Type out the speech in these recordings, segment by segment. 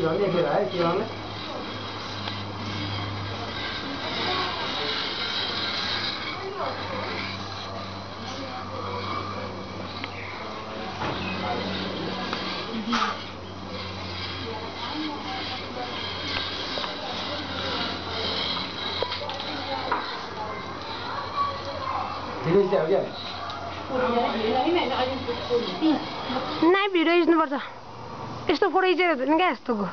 झन् लेखेर है के गर्नु नै भिडियो खिच्नुपर्छ यस्तो फोटो खिचेर हुँदैन क्या यस्तोको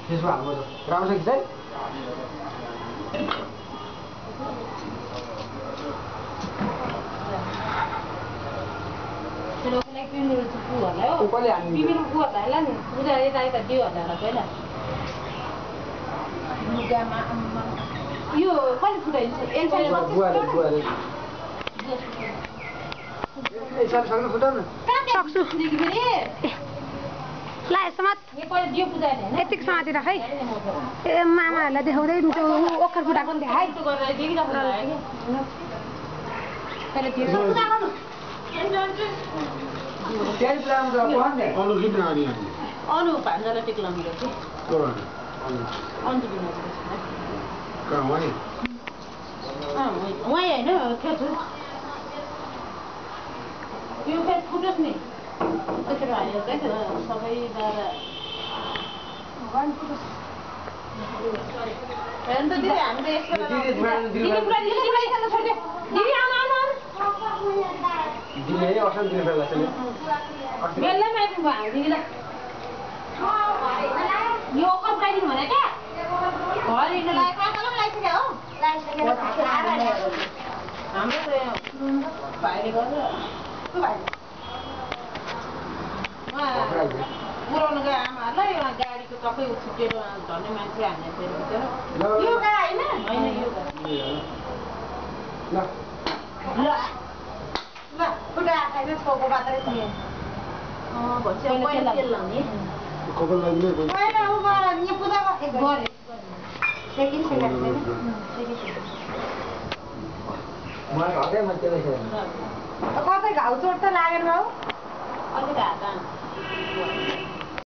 त्यसमा हाल्नु राम्रो छ खिचाइ यो कहिले फुटाइन्छ सक्छु ला यसमा यतिको समाति राख है ए मामाहरूलाई देखाउँदै ओखर फुटाएको नि देखाइ अनु भान्जालाई टेक्लाउनु गर्छ उहाँ होइन थियो यो फेरि फुटोस् नि त्यसरी हालेर क्या सबै दादा हेर्नु त दिदी हामीले बेलैमा आइपुग्नु भयो दिदीलाई यो कम्काइदिनु भने क्या घर हिँड्नु लगाइसक्यो हो हाम्रो त भाइले गर्छ पुऱ्याउनु गयो आमाहरूलाई गाडीको टक्कै छुटेर झन्डै मान्छे हान्ने थियो यो गाडी होइन यो ल फुटा आएन छोको मात्रै थियो भन्छ पहिला तेल लाउने पहिला उ गरे नि पूजा गरे सेकिन कतै घाउ चोट त लागेन हौ अलि हात